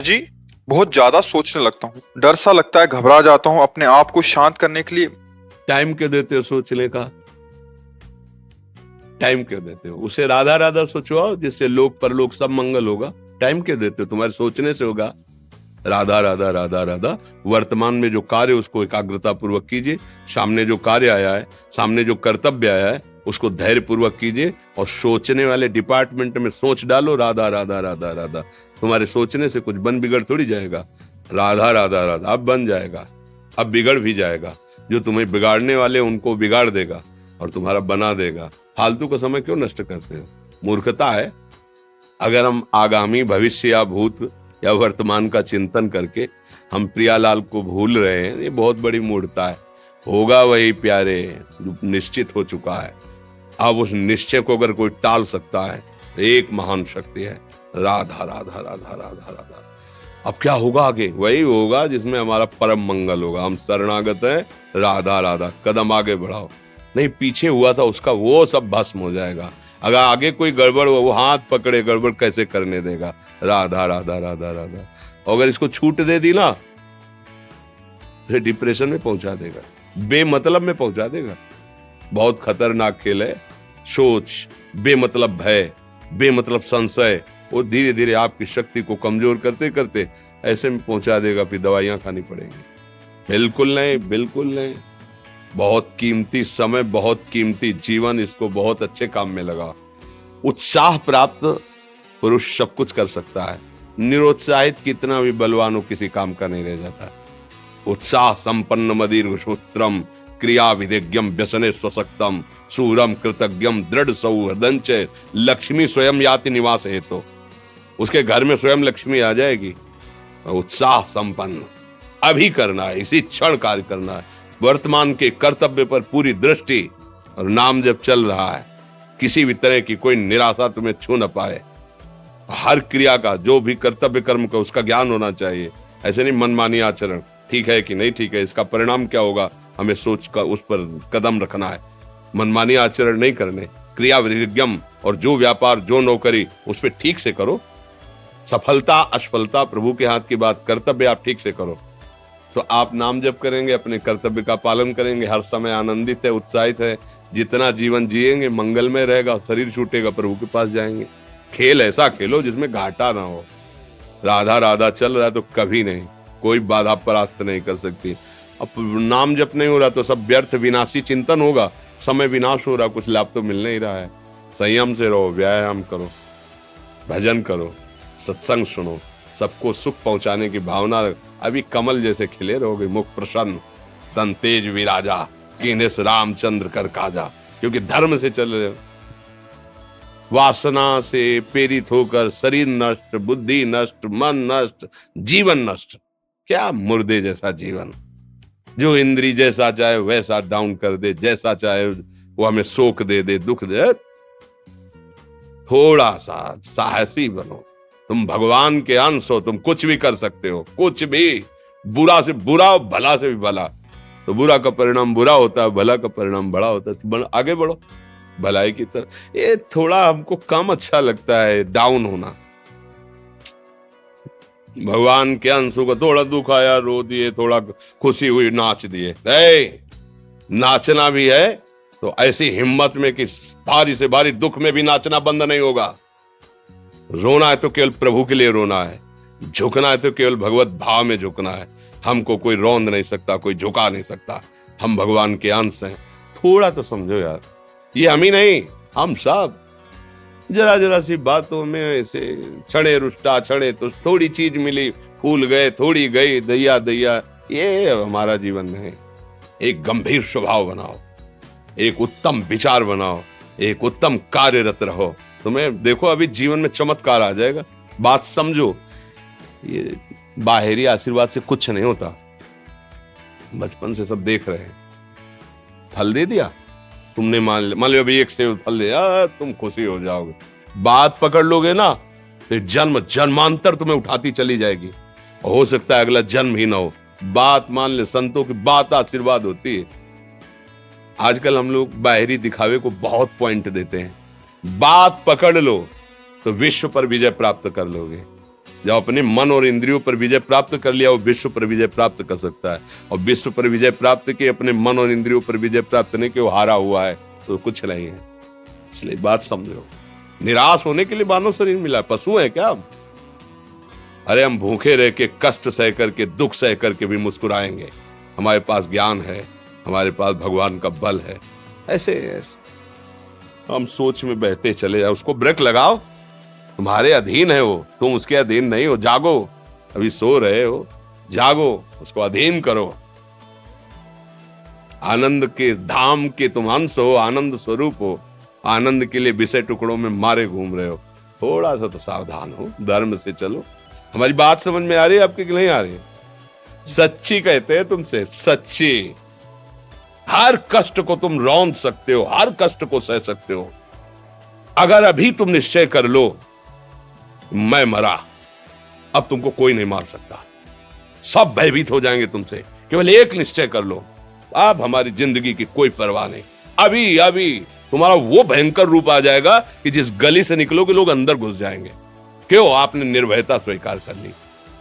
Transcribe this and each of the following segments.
जी, बहुत ज्यादा सोचने लगता हूँ। डर सा लगता है, घबरा जाता हूँ। अपने आप को शांत करने के लिए टाइम क्यों देते हो सोचने का? टाइम क्यों देते हो? उसे राधा राधा सोचवाओ, जिससे लोक परलोक सब मंगल होगा। टाइम क्यों देते हो? तुम्हारे सोचने से होगा। राधा राधा राधा राधा। वर्तमान में जो कार्य उसको एकाग्रता पूर्वक कीजिए। सामने जो कार्य आया है, सामने जो कर्तव्य आया है, उसको धैर्य पूर्वक कीजिए। और सोचने वाले डिपार्टमेंट में सोच डालो राधा राधा राधा राधा। तुम्हारे सोचने से कुछ बन बिगड़ थोड़ी जाएगा। राधा राधा राधा अब बन जाएगा, अब बिगड़ भी जाएगा। जो तुम्हें बिगाड़ने वाले उनको बिगाड़ देगा और तुम्हारा बना देगा। फालतू का समय क्यों नष्ट करते हो? मूर्खता है। अगर हम आगामी भविष्य या भूत या वर्तमान का चिंतन करके हम प्रियालाल को भूल रहे हैं, ये बहुत बड़ी मूर्खता है। होगा वही प्यारे जो निश्चित हो चुका है। अब उस निश्चय को अगर कोई टाल सकता है तो एक महान शक्ति है, राधा राधा राधा राधा राधा। अब क्या होगा आगे? वही होगा जिसमें हमारा परम मंगल होगा। हम शरणागत हैं, राधा राधा। कदम आगे बढ़ाओ। नहीं, पीछे हुआ था उसका वो सब भस्म हो जाएगा। अगर आगे कोई गड़बड़ हो, वो हाथ पकड़े गड़बड़ कैसे करने देगा? राधा राधा राधा राधा। और अगर इसको छूट दे दी ना तो डिप्रेशन में पहुंचा देगा, बेमतलब में पहुंचा देगा। बहुत खतरनाक खेल है। सोच, बेमतलब भय, बेमतलब संशय, वो धीरे धीरे आपकी शक्ति को कमजोर करते करते ऐसे में पहुंचा देगा, फिर दवाइयां खानी पड़ेंगी। बिल्कुल नहीं, बिल्कुल नहीं। बहुत कीमती समय, बहुत कीमती जीवन, इसको बहुत अच्छे काम में लगा। उत्साह प्राप्त पुरुष सब कुछ कर सकता है। निरुत्साहित कितना भी बलवान हो, किसी काम का नहीं रह जाता। उत्साह संपन्न मदीर्घ सूत्रम क्रिया विधिज्ञम व्यसने स्वसक्तम सूरम कृतज्ञम दृढ़ सौहृदंच लक्ष्मी स्वयं याति निवास हेतु। उसके घर में स्वयं लक्ष्मी आ जाएगी। उत्साह संपन्न अभी करना है, इसी क्षण कार्य करना है। वर्तमान के कर्तव्य पर पूरी दृष्टि और नाम जब चल रहा है, किसी भी तरह की कोई निराशा तुम्हें छू न पाए। हर क्रिया का, जो भी कर्तव्य कर्म का, उसका ज्ञान होना चाहिए। ऐसे नहीं मनमानी आचरण, ठीक है कि नहीं ठीक है, इसका परिणाम क्या होगा, हमें सोच कर उस पर कदम रखना है। मनमानी आचरण नहीं करने, क्रिया विधिज्ञम, और जो व्यापार जो नौकरी उस पर ठीक से करो। सफलता असफलता प्रभु के हाथ की बात, कर्तव्य आप ठीक से करो तो आप नाम जप करेंगे, अपने कर्तव्य का पालन करेंगे, हर समय आनंदित है, उत्साहित है। जितना जीवन जिएंगे मंगलमय रहेगा। शरीर छूटेगा, प्रभु के पास जाएंगे। खेल ऐसा खेलो जिसमें घाटा ना हो। राधा राधा चल रहा है तो कभी नहीं, कोई बाधा परास्त नहीं कर सकती। अब नाम जप नहीं हो रहा तो सब व्यर्थ विनाशी चिंतन होगा। समय विनाश हो रहा, कुछ लाभ तो मिल नहीं रहा है। संयम से रहो, व्यायाम करो, भजन करो, सत्संग सुनो, सबको सुख पहुंचाने की भावना। अभी कमल जैसे खिले रहोगे, मुख प्रसन्न, तन तेज विराजा, कीनेस रामचंद्र कर काजा। क्योंकि धर्म से चल रहे हो। वासना से प्रेरित होकर शरीर नष्ट, बुद्धि नष्ट, मन नष्ट, जीवन नष्ट। क्या मुर्दे जैसा जीवन, जो इंद्री जैसा चाहे वैसा डाउन कर दे, जैसा चाहे वो हमें शोक दे दे, दुख दे। थोड़ा सा साहसी बनो। तुम भगवान के अंश हो, तुम कुछ भी कर सकते हो, कुछ भी। बुरा से बुरा, भला से भी भला। तो बुरा का परिणाम बुरा होता है, भला का परिणाम बड़ा होता है। तो आगे बढ़ो भलाई की तरफ। ये थोड़ा हमको कम अच्छा लगता है डाउन होना। भगवान के अंशों को थोड़ा दुख आया, रो दिए, थोड़ा खुशी हुई, नाच दिए। नाचना भी है तो ऐसी हिम्मत में कि भारी से भारी दुख में भी नाचना बंद नहीं होगा। रोना है तो केवल प्रभु के लिए रोना है, झुकना है तो केवल भगवत भाव में झुकना है। हमको कोई रौंद नहीं सकता, कोई झुका नहीं सकता। हम भगवान के अंश हैं। थोड़ा तो समझो यार, ये हम ही नहीं, हम सब जरा जरा सी बातों में ऐसे छड़े रुष्टा, छड़े तो थोड़ी चीज मिली, फूल गए, थोड़ी गई, दैया दैया। ये हमारा जीवन नहीं। एक गंभीर स्वभाव बनाओ, एक उत्तम विचार बनाओ, एक उत्तम कार्यरत रहो। तुम्हें देखो अभी जीवन में चमत्कार आ जाएगा। बात समझो, ये बाहरी आशीर्वाद से कुछ नहीं होता। बचपन से सब देख रहे हैं। फल दे दिया तुमने, मान लो अभी एक सेब फल दिया, तुम खुशी हो जाओगे। बात पकड़ लोगे ना तो जन्म जन्मांतर तुम्हें उठाती चली जाएगी। हो सकता है अगला जन्म ही ना हो। बात मान ले, संतों की बात आशीर्वाद होती है। आजकल हम लोग बाहरी दिखावे को बहुत पॉइंट देते हैं। बात पकड़ लो तो विश्व पर विजय प्राप्त कर लोगे। जो अपने मन और इंद्रियों पर विजय प्राप्त कर लिया वो विश्व पर विजय प्राप्त कर सकता है, और विश्व पर विजय प्राप्त किए अपने मन और इंद्रियों पर विजय प्राप्त नहीं कि वो हारा हुआ है तो कुछ नहीं है। इसलिए बात समझो, निराश होने के लिए मानव शरीर मिला, पशु है क्या हम? अरे हम भूखे रह के, कष्ट सह करके, दुख सह करके भी मुस्कुराएंगे। हमारे पास ज्ञान है, हमारे पास भगवान का बल है। ऐसे हम सोच में बहते चले जाओ, उसको ब्रेक लगाओ। तुम्हारे अधीन है वो, तुम उसके अधीन नहीं हो। जागो, अभी सो रहे हो, जागो, उसको अधीन करो। आनंद के धाम के तुम अंश हो, आनंद स्वरूप हो। आनंद के लिए विषय टुकड़ों में मारे घूम रहे हो। थोड़ा सा तो सावधान हो, धर्म से चलो। हमारी बात समझ में आ रही है आपकी कि नहीं आ रही है? सच्ची कहते हैं तुमसे, सच्ची। हर कष्ट को तुम रौंद सकते हो, हर कष्ट को सह सकते हो। अगर अभी तुम निश्चय कर लो मैं मरा, अब तुमको कोई नहीं मार सकता। सब भयभीत हो जाएंगे तुमसे। केवल एक निश्चय कर लो, अब हमारी जिंदगी की कोई परवाह नहीं। अभी अभी तुम्हारा वो भयंकर रूप आ जाएगा कि जिस गली से निकलोगे लोग अंदर घुस जाएंगे। क्यों? आपने निर्भयता स्वीकार कर ली।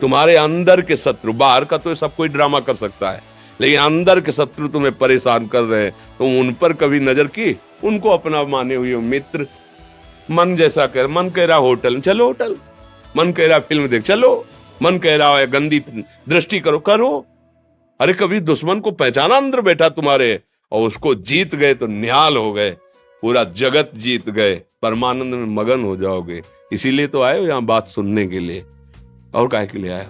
तुम्हारे अंदर के शत्रु, बाहर का तो सब कोई ड्रामा कर सकता है, लेकिन अंदर के शत्रु तुम्हें परेशान कर रहे हैं, तुम उन पर कभी नजर की? उनको अपना माने हुए मित्र। मन जैसा कर, मन कह रहा होटल चलो, होटल। मन कह रहा फिल्म देख चलो, मन कह रहा है गंदी दृष्टि करो, करो। अरे कभी दुश्मन को पहचाना अंदर बैठा तुम्हारे, और उसको जीत गए तो निहाल हो गए, पूरा जगत जीत गए, परमानंद में मगन हो जाओगे। इसीलिए तो आए हो यहाँ बात सुनने के लिए, और काहे के लिए आया?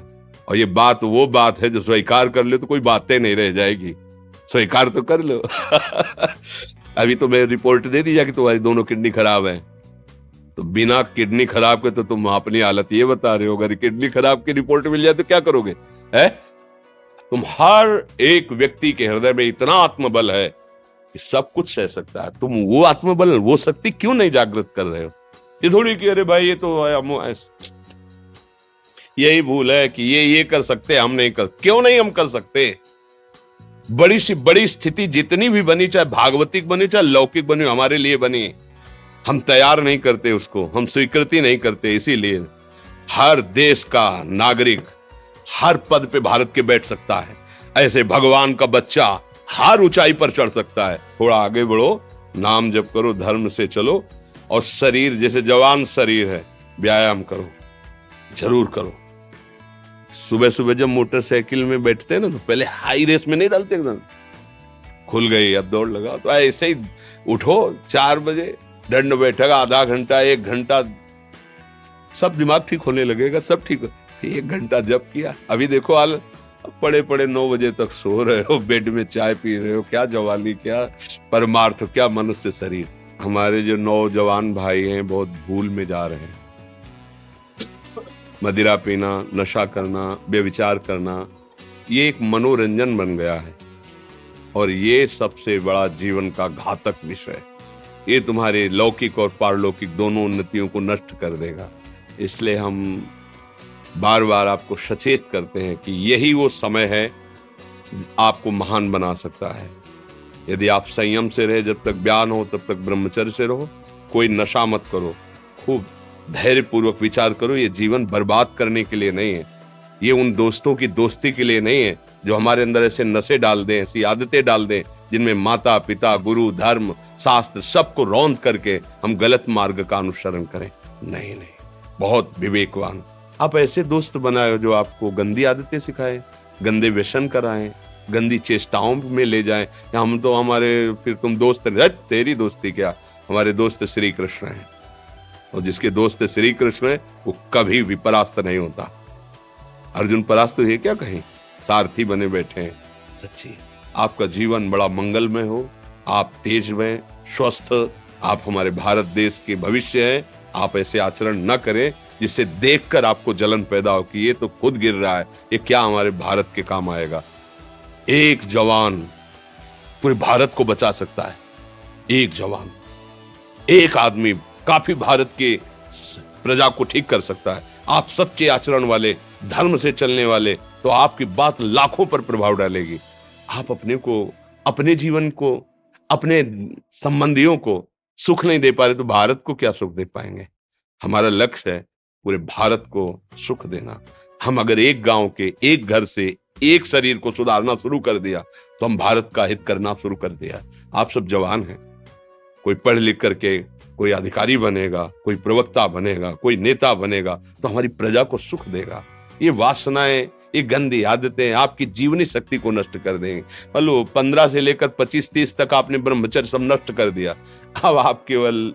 और ये बात वो बात है जो स्वीकार कर ले तो कोई बातें नहीं रह जाएगी। स्वीकार तो कर लो। अभी तो मैं रिपोर्ट दे दी जा कि तुम्हारी दोनों किडनी खराब है, तो बिना किडनी खराब के तो तुम अपनी हालत ये बता रहे हो। अगर किडनी खराब की रिपोर्ट मिल जाए तो क्या करोगे? है तुम हर एक व्यक्ति के हृदय में इतना आत्मबल है कि सब कुछ सह सकता है। तुम वो आत्मबल, वो शक्ति क्यों नहीं जागृत कर रहे हो? ये थोड़ी कि अरे भाई ये तो यही भूल है कि ये कर सकते, हम नहीं कर। क्यों नहीं हम कर सकते? बड़ी सी बड़ी स्थिति जितनी भी बनी, चाहे भागवतिक बनी चाहे लौकिक बनी, हमारे लिए बनी, हम तैयार नहीं करते उसको, हम स्वीकृति नहीं करते। इसीलिए हर देश का नागरिक हर पद पे भारत के बैठ सकता है। ऐसे भगवान का बच्चा हर ऊंचाई पर चढ़ सकता है। थोड़ा आगे बढ़ो, नाम जप करो, धर्म से चलो, और शरीर जैसे जवान शरीर है, व्यायाम करो, जरूर करो। सुबह सुबह जब मोटरसाइकिल में बैठते हैं ना, तो पहले हाई रेस में नहीं डालते, एकदम खुल गई अब दौड़ लगा, तो ऐसे ही उठो 4 बजे, दंड बैठक आधा घंटा 1 घंटा, सब दिमाग ठीक होने लगेगा, सब ठीक। 1 घंटा जप किया, अभी देखो हाल, पड़े पड़े 9 बजे तक सो रहे हो, बेड में चाय पी रहे हो। क्या जवानी, क्या परमार्थ, क्या मनुष्य शरीर। हमारे जो नौजवान भाई हैं बहुत भूल में जा रहे हैं। मदिरा पीना, नशा करना, व्यभिचार करना, ये एक मनोरंजन बन गया है, और ये सबसे बड़ा जीवन का घातक विषय है। ये तुम्हारे लौकिक और पारलौकिक दोनों उन्नतियों को नष्ट कर देगा। इसलिए हम बार बार आपको सचेत करते हैं कि यही वो समय है आपको महान बना सकता है। यदि आप संयम से रहे, जब तक ज्ञान हो तब तक ब्रह्मचर्य से रहो, कोई नशा मत करो, खूब धैर्य पूर्वक विचार करो। ये जीवन बर्बाद करने के लिए नहीं है, ये उन दोस्तों की दोस्ती के लिए नहीं है जो हमारे अंदर ऐसे नशे डाल दें, ऐसी आदतें डाल दें जिनमें माता पिता, गुरु, धर्म, शास्त्र सबको रौंद करके हम गलत मार्ग का अनुसरण करें। नहीं नहीं, बहुत विवेकवान। आप ऐसे दोस्त बनाए जो आपको गंदी आदतें सिखाएं, गंदे व्यसन कराएं, गंदी चेष्टाओं में ले जाएं। हम तो हमारे, फिर तुम दोस्त, तेरी दोस्ती क्या, हमारे दोस्त श्री कृष्ण हैं, और जिसके दोस्त श्री कृष्ण है वो कभी भी परास्त नहीं होता। अर्जुन परास्त है क्या कहीं? सारथी बने बैठे हैं। सच्ची आपका जीवन बड़ा मंगलमय हो, आप तेजमय, स्वस्थ, आप हमारे भारत देश के भविष्य हैं। आप ऐसे आचरण न करें जिससे देखकर आपको जलन पैदा हो कि ये तो खुद गिर रहा है, ये क्या हमारे भारत के काम आएगा। एक जवान पूरे भारत को बचा सकता है। एक जवान, एक आदमी काफी भारत के प्रजा को ठीक कर सकता है। आप सच्चे आचरण वाले, धर्म से चलने वाले, तो आपकी बात लाखों पर प्रभाव डालेगी। आप अपने को, अपने जीवन को, अपने संबंधियों को सुख नहीं दे पा रहे तो भारत को क्या सुख दे पाएंगे? हमारा लक्ष्य है पूरे भारत को सुख देना। हम अगर एक गांव के एक घर से एक शरीर को सुधारना शुरू कर दिया तो हम भारत का हित करना शुरू कर दिया। आप सब जवान हैं, कोई पढ़ लिख करके कोई अधिकारी बनेगा, कोई प्रवक्ता बनेगा, कोई नेता बनेगा तो हमारी प्रजा को सुख देगा। ये वासनाएं, ये गंदी आदतें आपकी जीवनी शक्ति को नष्ट कर देंगे। लो 15 से लेकर 25-30 तक आपने ब्रह्मचर्य सब नष्ट कर दिया। अब आप केवल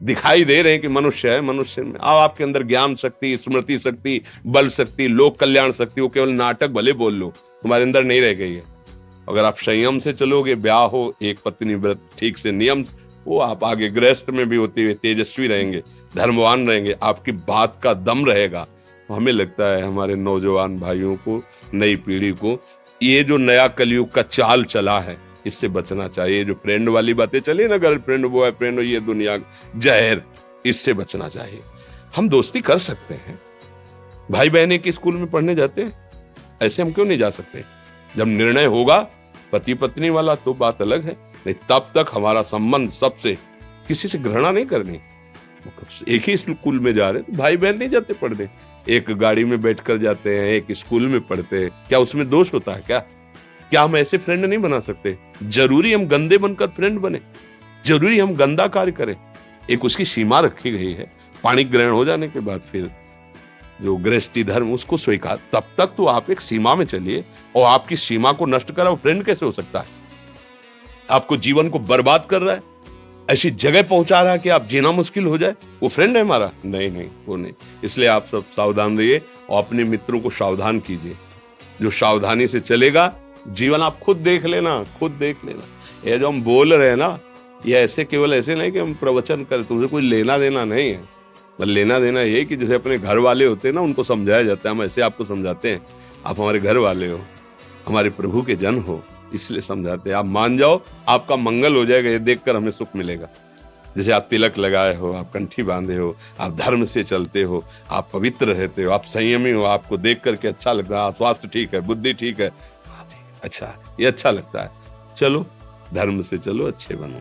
दिखाई दे रहे हैं कि मनुष्य है, मनुष्य में अब आपके अंदर ज्ञान शक्ति, स्मृति शक्ति, बल शक्ति, लोक कल्याण शक्ति, वो केवल नाटक भले बोल लो, तुम्हारे अंदर नहीं रह गई है। अगर आप संयम से चलोगे, ब्याह हो, एक पत्नी व्रत ठीक से नियम, वो आप आगे गृहस्थ में भी होते हुए तेजस्वी रहेंगे, धर्मवान रहेंगे, आपकी बात का दम रहेगा। तो हमें लगता है हमारे नौजवान भाइयों को, नई पीढ़ी को, ये जो नया कलयुग का चाल चला है इससे बचना चाहिए। जो फ्रेंड वाली बातें चली ना, गर्लफ्रेंड बॉयफ्रेंड, ये दुनिया जहर, इससे बचना चाहिए। हम दोस्ती कर सकते हैं, भाई बहन एक स्कूल में पढ़ने जाते हैं, ऐसे हम क्यों नहीं जा सकते? जब निर्णय होगा पति पत्नी वाला तो बात अलग है, नहीं तब तक हमारा संबंध सबसे, किसी से घृणा नहीं करनी। एक ही स्कूल में जा रहे तो भाई बहन नहीं जाते पढ़ने, एक गाड़ी में बैठकर जाते हैं, एक स्कूल में पढ़ते हैं, क्या उसमें दोष होता है? क्या हम ऐसे फ्रेंड नहीं बना सकते? जरूरी हम गंदे बनकर फ्रेंड बने? जरूरी हम गंदा कार्य करें? एक उसकी सीमा रखी गई है। पाणी ग्रहण हो जाने के बाद फिर जो गृहस्थी धर्म उसको स्वीकार, तब तक तो आप एक सीमा में चलिए। और आपकी सीमा को नष्ट करा वो फ्रेंड कैसे हो सकता है? आपको जीवन को बर्बाद कर रहा है, ऐसी जगह पहुंचा रहा है कि आप जीना मुश्किल हो जाए, वो फ्रेंड है हमारा? नहीं, वो नहीं। इसलिए आप सब सावधान रहिए और अपने मित्रों को सावधान कीजिए। जो सावधानी से चलेगा, जीवन आप खुद देख लेना, खुद देख लेना। ये जो हम बोल रहे हैं ना, ये ऐसे केवल ऐसे नहीं कि हम प्रवचन करें, तुमसे कोई लेना देना नहीं है। पर लेना देना ये कि जैसे अपने घर वाले होते हैं ना, उनको समझाया जाता है, हम ऐसे आपको समझाते हैं। आप हमारे घर वाले हो, हमारे प्रभु के जन हो, इसलिए समझाते हैं। आप मान जाओ, आपका मंगल हो जाएगा, ये देखकर हमें सुख मिलेगा। जैसे आप तिलक लगाए हो, आप कंठी बांधे हो, आप धर्म से चलते हो, आप पवित्र रहते हो, आप संयमी हो, आपको देख करके अच्छा लगता है, स्वास्थ्य ठीक है, बुद्धि ठीक है, अच्छा, ये अच्छा लगता है। चलो धर्म से चलो, अच्छे बनो।